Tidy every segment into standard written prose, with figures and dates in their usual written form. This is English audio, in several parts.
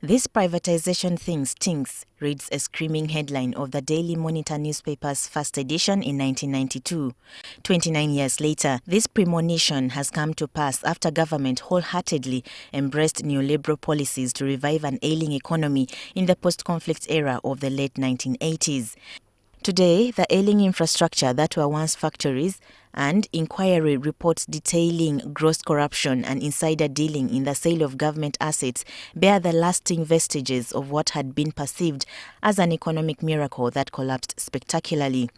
This privatization thing stinks, reads a screaming headline of the Daily Monitor newspaper's first edition in 1992. 29 years later, this premonition has come to pass after government wholeheartedly embraced neoliberal policies to revive an ailing economy in the post-conflict era of the late 1980s. Today, the ailing infrastructure that were once factories and inquiry reports detailing gross corruption and insider dealing in the sale of government assets bear the lasting vestiges of what had been perceived as an economic miracle that collapsed spectacularly.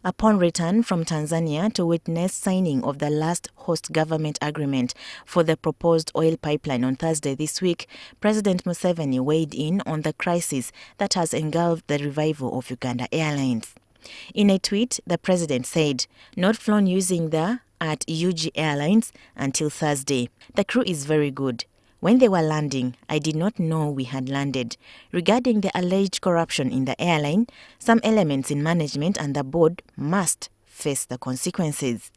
Upon return from Tanzania to witness signing of the last host government agreement for the proposed oil pipeline on Thursday this week, President Museveni weighed in on the crisis that has engulfed the revival of Uganda Airlines. In a tweet, the president said, "Not flown using the at UG Airlines until Thursday. The crew is very good. When they were landing, I did not know we had landed. Regarding the alleged corruption in the airline, some elements in management and the board must face the consequences."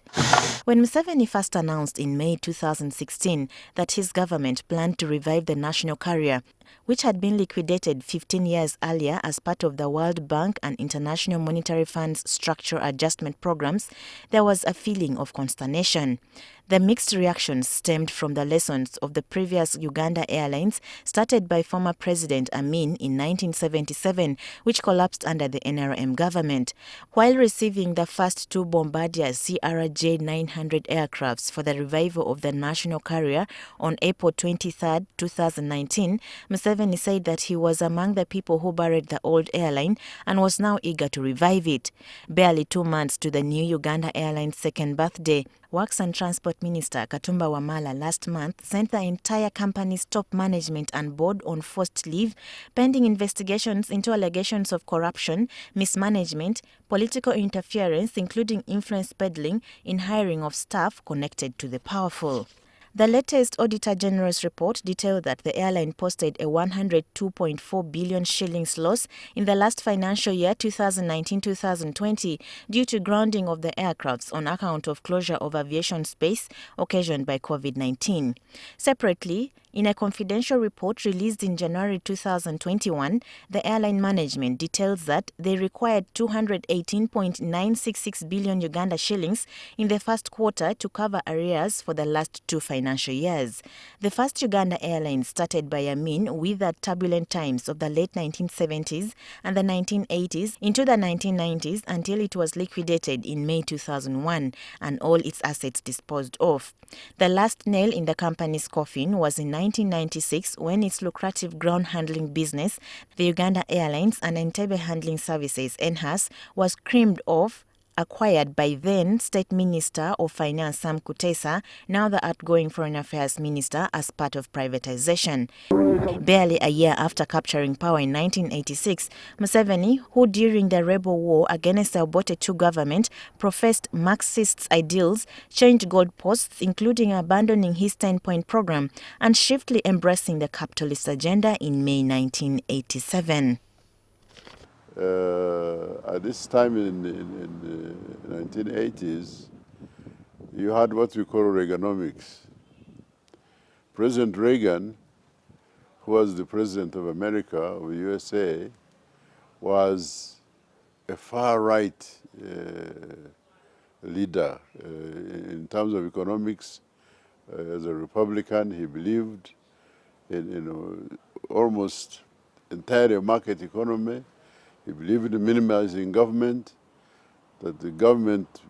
When Museveni first announced in May 2016 that his government planned to revive the national carrier, which had been liquidated 15 years earlier as part of the World Bank and International Monetary Fund's structural adjustment programs, there was a feeling of consternation. The mixed reactions stemmed from the lessons of the previous Uganda Airlines, started by former President Amin in 1977, which collapsed under the NRM government. While receiving the first two Bombardier CRJ-900 aircrafts for the revival of the national carrier on April 23, 2019, Museveni said that he was among the people who buried the old airline and was now eager to revive it. Barely 2 months to the new Uganda Airlines' second birthday, Works and Transport Minister Katumba Wamala last month sent the entire company's top management and board on forced leave, pending investigations into allegations of corruption, mismanagement, political interference, including influence peddling in hiring of staff connected to the powerful. The latest Auditor General's report detailed that the airline posted a 102.4 billion shillings loss in the last financial year 2019-2020 due to grounding of the aircrafts on account of closure of aviation space occasioned by COVID-19. Separately, in a confidential report released in January 2021, the airline management details that they required 218.966 billion Uganda shillings in the first quarter to cover arrears for the last 2 financial years. The first Uganda Airlines started by Amin with the turbulent times of the late 1970s and the 1980s into the 1990s until it was liquidated in May 2001 and all its assets disposed of. The last nail in the company's coffin was in 1996 when its lucrative ground handling business, the Uganda Airlines and Entebbe Handling Services (NHAS), was creamed off, acquired by then State Minister of Finance Sam Kutesa, now the outgoing Foreign Affairs Minister, as part of privatization. Barely a year after capturing power in 1986, Museveni, who during the rebel war against the Obote II government professed Marxist ideals, changed goalposts, including abandoning his 10-point program and swiftly embracing the capitalist agenda in May 1987. At this time in the 1980s, you had what we call Reaganomics. President Reagan, who was the president of America, of the USA, was a far-right leader in terms of economics. As a Republican, he believed in almost entirely market economy. He believed in minimizing government, that the government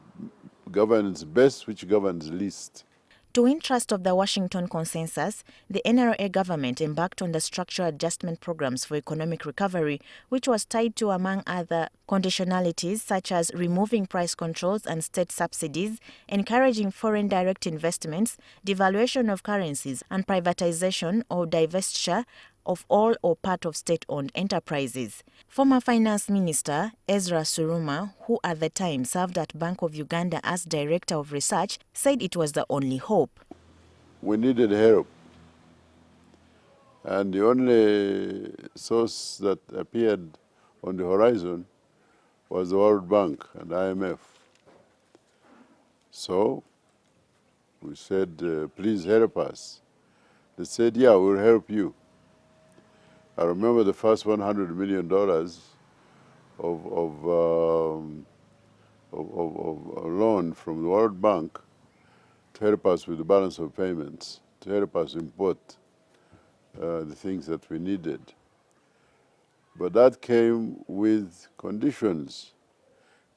governs best, which governs least. To win trust of the Washington consensus, the NRA government embarked on the structural adjustment programs for economic recovery, which was tied to, among other conditionalities, such as removing price controls and state subsidies, encouraging foreign direct investments, devaluation of currencies, and privatization or divestiture of all or part of state-owned enterprises. Former Finance Minister Ezra Suruma, who at the time served at Bank of Uganda as Director of Research, said it was the only hope. We needed help. And the only source that appeared on the horizon was the World Bank and IMF. So we said, please help us. They said, yeah, we'll help you. I remember the first $100 million of a loan from the World Bank to help us with the balance of payments, to help us import the things that we needed. But that came with conditions.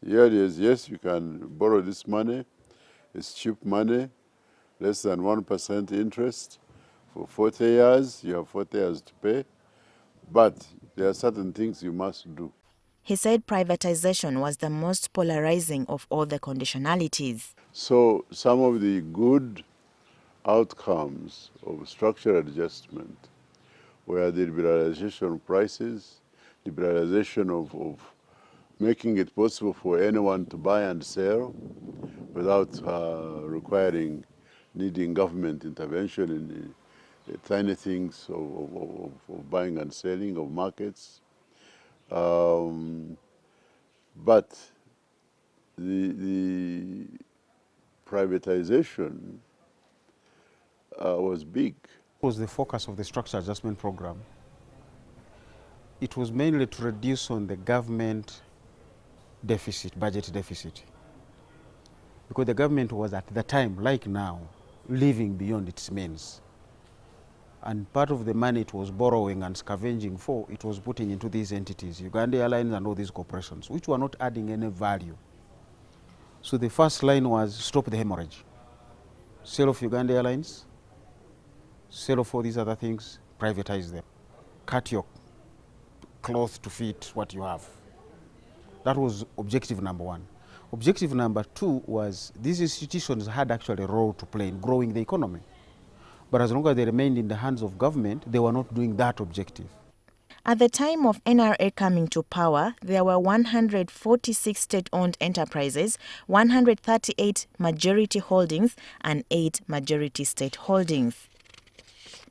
The idea is, yes, you can borrow this money. It's cheap money, less than 1% interest for 40 years. You have 40 years to pay. But there are certain things you must do. He said privatization was the most polarizing of all the conditionalities. So some of the good outcomes of structural adjustment were the liberalization of prices, liberalization of making it possible for anyone to buy and sell without needing government intervention in the tiny things of buying and selling, of markets. But the privatization was big. Was the focus of the structural adjustment program. It was mainly to reduce on the government deficit, budget deficit. Because the government was at the time, like now, living beyond its means. And part of the money it was borrowing and scavenging for, it was putting into these entities, Uganda Airlines and all these corporations, which were not adding any value. So the first line was stop the hemorrhage. Sale of Uganda Airlines, sell off all these other things, privatize them. Cut your cloth to fit what you have. That was objective number one. Objective number two was these institutions had actually a role to play in growing the economy. But as long as they remained in the hands of government, they were not doing that objective. At the time of NRA coming to power, there were 146 state-owned enterprises, 138 majority holdings, and 8 majority state holdings.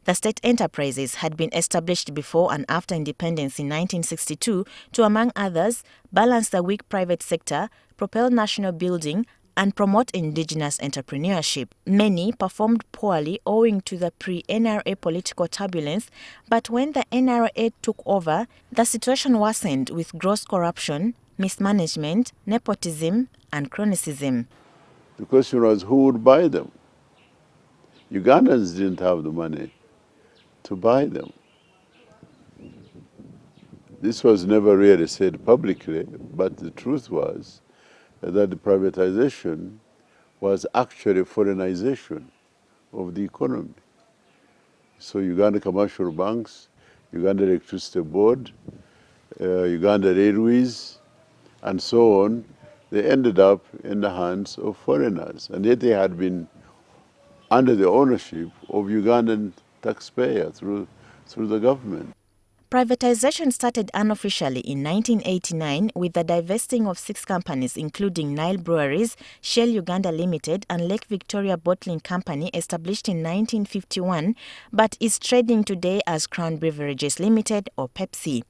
The state enterprises had been established before and after independence in 1962 to, among others, balance the weak private sector, propel national building, and promote indigenous entrepreneurship. Many performed poorly owing to the pre-NRA political turbulence, but when the NRA took over, the situation worsened with gross corruption, mismanagement, nepotism, and cronyism. The question was, who would buy them? Ugandans didn't have the money to buy them. This was never really said publicly, but the truth was that the privatization was actually foreignization of the economy. So Uganda Commercial Banks, Uganda Electricity Board, Uganda Railways, and so on, they ended up in the hands of foreigners. And yet they had been under the ownership of Ugandan taxpayers through the government. Privatization started unofficially in 1989 with the divesting of 6 companies, including Nile Breweries, Shell Uganda Limited, and Lake Victoria Bottling Company, established in 1951, but is trading today as Crown Beverages Limited or Pepsi.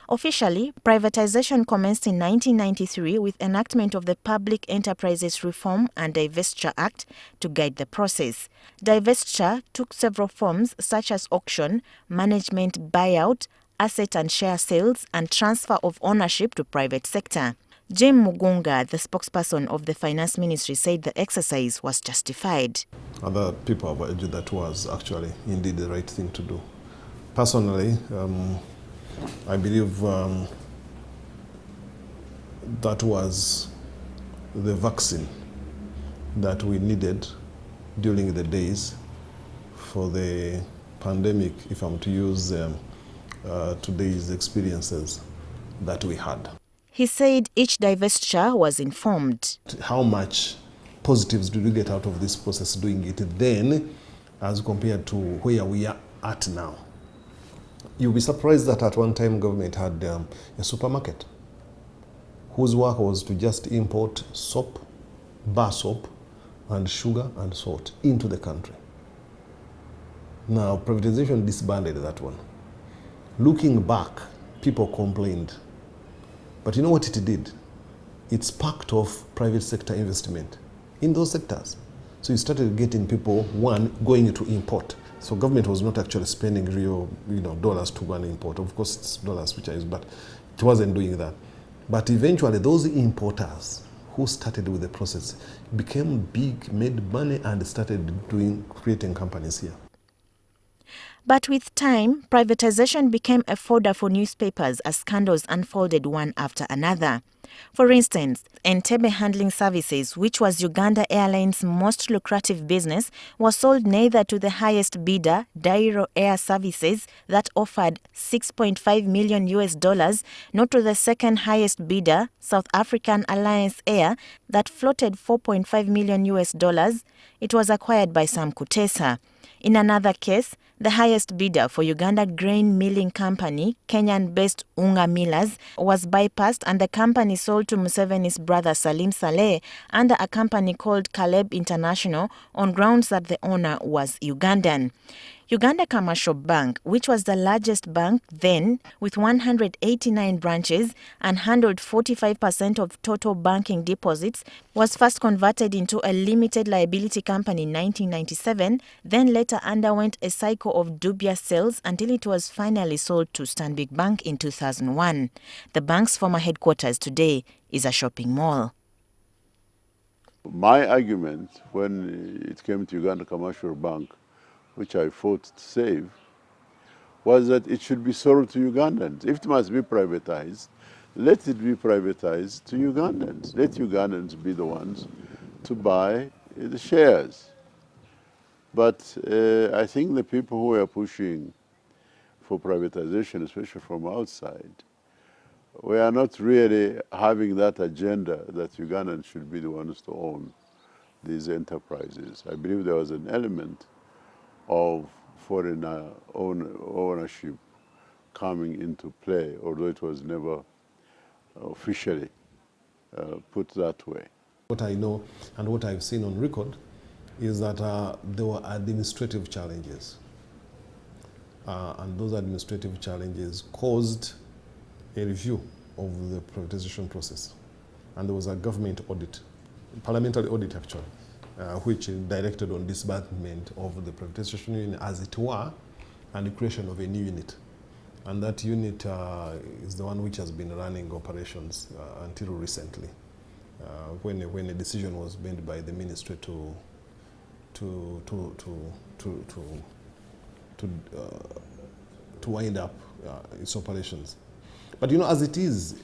Officially, privatization commenced in 1993 with enactment of the Public Enterprises Reform and Divestiture Act to guide the process. Divestiture took several forms such as auction, management buyout, asset and share sales, and transfer of ownership to private sector. Jim Mugunga, the spokesperson of the Finance Ministry, said the exercise was justified. Other people have argued that was actually indeed the right thing to do. Personally, I believe that was the vaccine that we needed during the days for the pandemic, if I'm to use today's experiences that we had. He said each divestiture was informed. How much positives did we get out of this process doing it then as compared to where we are at now? You'll be surprised that at one time government had a supermarket whose work was to just import soap, bar soap, and sugar and salt into the country. Now, privatization disbanded that one. Looking back, people complained. But you know what it did? It sparked off private sector investment in those sectors. So you started getting people, one, going to import. So government was not actually spending real, dollars to go and import. Of course, it's dollars which I use, but it wasn't doing that. But eventually, those importers who started with the process became big, made money, and started creating companies here. But with time, privatization became a fodder for newspapers as scandals unfolded one after another. For instance, NTV Handling Services, which was Uganda Airlines' most lucrative business, was sold neither to the highest bidder, Dairo Air Services, that offered $6.5 million US, nor to the second highest bidder, South African Alliance Air, that floated $4.5 million US. It was acquired by Sam Kutesa. In another case, the highest bidder for Uganda grain milling company, Kenyan-based Unga Millers, was bypassed and the company sold to Museveni's brother Salim Saleh under a company called Caleb International on grounds that the owner was Ugandan. Uganda Commercial Bank, which was the largest bank then with 189 branches and handled 45% of total banking deposits, was first converted into a limited liability company in 1997, then later underwent a cycle of dubious sales until it was finally sold to Stanbic Bank in 2001. The bank's former headquarters today is a shopping mall. My argument when it came to Uganda Commercial Bank, which I fought to save, was that it should be sold to Ugandans. If it must be privatized, let it be privatized to Ugandans. Let Ugandans be the ones to buy the shares. But I think the people who are pushing for privatization, especially from outside, we are not really having that agenda that Ugandans should be the ones to own these enterprises. I believe there was an element of foreign ownership coming into play, although it was never officially put that way. What I know and what I've seen on record is that there were administrative challenges. And those administrative challenges caused a review of the privatization process. And there was a government audit, parliamentary audit actually, which directed on disbandment of the Privatisation Unit as it were, and the creation of a new unit. And that unit is the one which has been running operations until recently, when a decision was made by the ministry to wind up its operations. But as it is,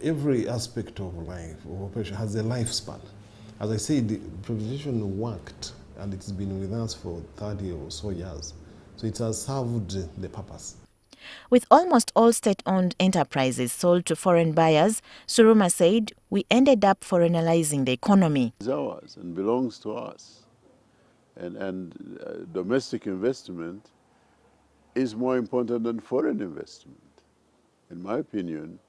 every aspect of life, of operation, has a lifespan. As I said, the privatization worked, and it's been with us for 30 or so years. So it has served the purpose. With almost all state-owned enterprises sold to foreign buyers, Suruma said, we ended up foreignizing the economy. It's ours and belongs to us. And domestic investment is more important than foreign investment. In my opinion,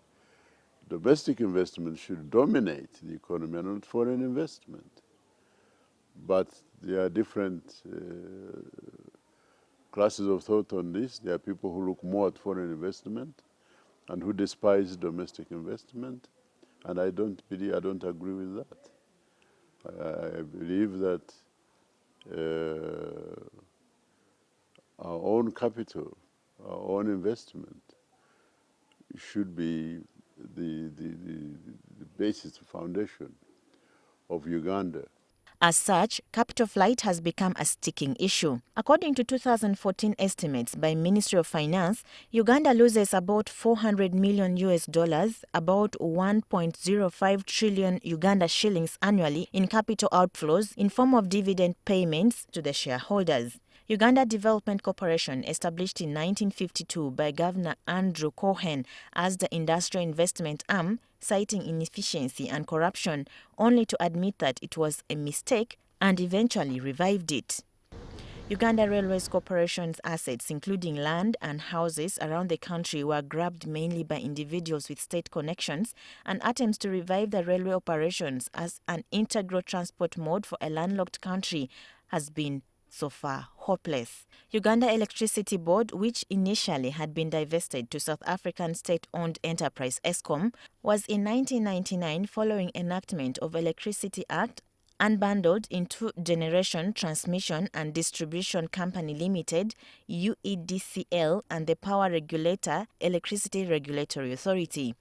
domestic investment should dominate the economy and not foreign investment. But there are different classes of thought on this. There are people who look more at foreign investment and who despise domestic investment. And I don't agree with that. I believe that our own capital, our own investment should be the basis, the foundation of Uganda. As such, capital flight has become a sticking issue. According to 2014 estimates by Ministry of Finance, Uganda loses about $400 million about 1.05 trillion Uganda shillings annually in capital outflows in form of dividend payments to the shareholders. Uganda Development Corporation, established in 1952 by Governor Andrew Cohen as the industrial investment arm, citing inefficiency and corruption, only to admit that it was a mistake and eventually revived it. Uganda Railways Corporation's assets, including land and houses around the country, were grabbed mainly by individuals with state connections, and attempts to revive the railway operations as an integral transport mode for a landlocked country has been so far hopeless. Uganda Electricity Board, which initially had been divested to South African state-owned enterprise Eskom, was in 1999 following enactment of Electricity Act unbundled into Generation Transmission and Distribution Company Limited, UEDCL, and the power regulator, Electricity Regulatory Authority.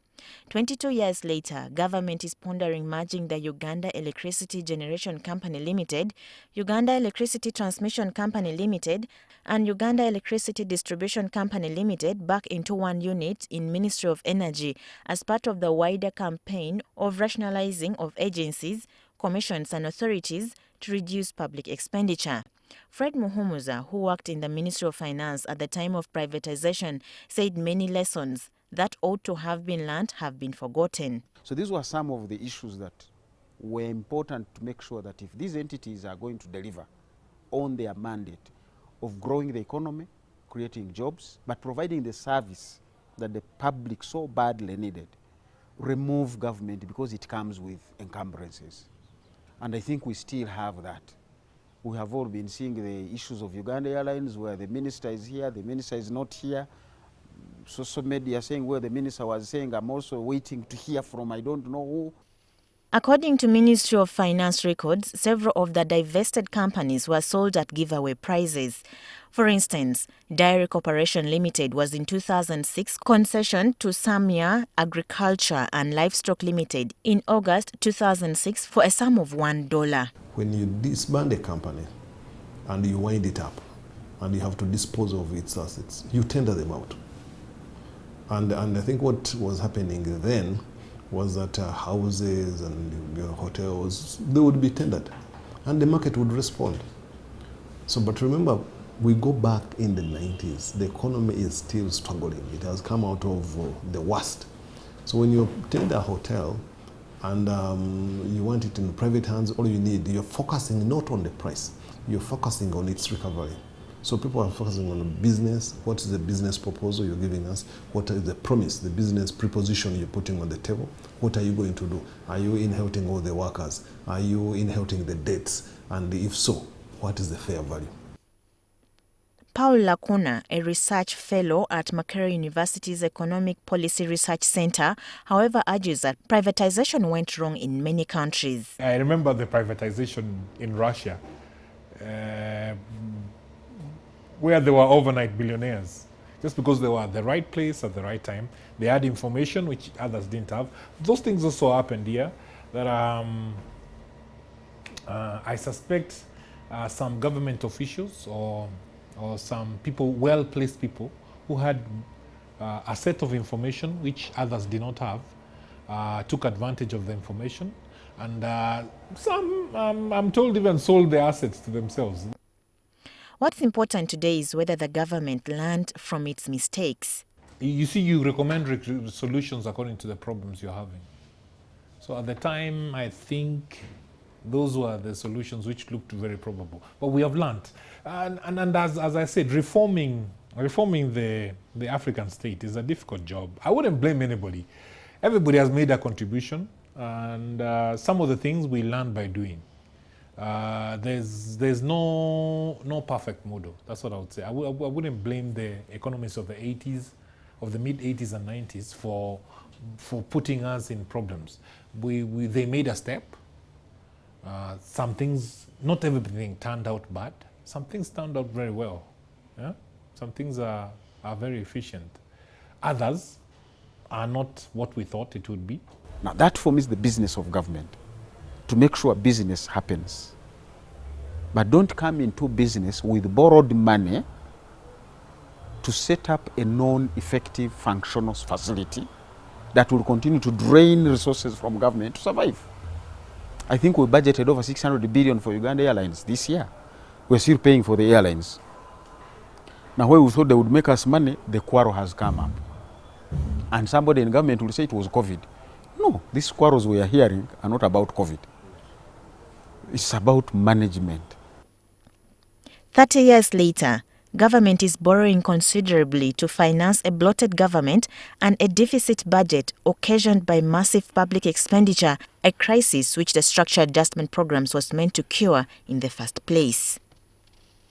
22 years later, government is pondering merging the Uganda Electricity Generation Company Limited, Uganda Electricity Transmission Company Limited, and Uganda Electricity Distribution Company Limited back into one unit in Ministry of Energy as part of the wider campaign of rationalizing of agencies, commissions and authorities to reduce public expenditure. Fred Muhumuza, who worked in the Ministry of Finance at the time of privatization, said many lessons that ought to have been learned have been forgotten. So these were some of the issues that were important to make sure that if these entities are going to deliver on their mandate of growing the economy, creating jobs, but providing the service that the public so badly needed, remove government because it comes with encumbrances. And I think we still have that. We have all been seeing the issues of Uganda Airlines where the minister is here, the minister is not here. Social media saying where the minister was saying, I'm also waiting to hear from I don't know who. According to Ministry of Finance records, several of the divested companies were sold at giveaway prices. For instance, Dairy Corporation Limited was in 2006 concession to Samia Agriculture and Livestock Limited in August 2006 for a sum of $1. When you disband a company and you wind it up and you have to dispose of its assets, you tender them out. And I think what was happening then was that houses and hotels, they would be tendered and the market would respond. So, but remember, we go back in the 90s, the economy is still struggling. It has come out of the worst. So when you tender a hotel and you want it in private hands, all you need, you're focusing not on the price, you're focusing on its recovery. So people are focusing on business. What is the business proposal you're giving us? What is the promise, the business preposition you're putting on the table? What are you going to do? Are you inheriting all the workers? Are you inheriting the debts? And if so, what is the fair value? Paul Lacuna, a research fellow at Makerere University's Economic Policy Research Center, however, argues that privatization went wrong in many countries. I remember the privatization in Russia, where there were overnight billionaires. Just because they were at the right place at the right time, they had information which others didn't have. Those things also happened here, that I suspect some government officials or some people, well-placed people, who had a set of information which others did not have, took advantage of the information, and some, I'm told, even sold their assets to themselves. What's important today is whether the government learned from its mistakes. You see, you recommend solutions according to the problems you're having. So at the time, I think those were the solutions which looked very probable. But we have learned. And as I said, reforming the African state is a difficult job. I wouldn't blame anybody. Everybody has made a contribution, and some of the things we learn by doing. There's no perfect model. That's what I would say. I wouldn't blame the economists of the 80s, of the mid 80s and 90s for putting us in problems. They made a step. Some things, not everything turned out bad. Some things turned out very well. Yeah? Some things are very efficient. Others are not what we thought it would be. Now that for me is the business of government, to make sure business happens. But don't come into business with borrowed money to set up a non-effective functional facility that will continue to drain resources from government to survive. I think we budgeted over 600 billion for Uganda Airlines this year. We're still paying for the airlines. Now where we thought they would make us money, the quarrel has come up. And somebody in government will say it was COVID. No, these quarrels we are hearing are not about COVID. It's about management. 30 years later, government is borrowing considerably to finance a bloated government and a deficit budget occasioned by massive public expenditure, a crisis which the structural adjustment programs was meant to cure in the first place.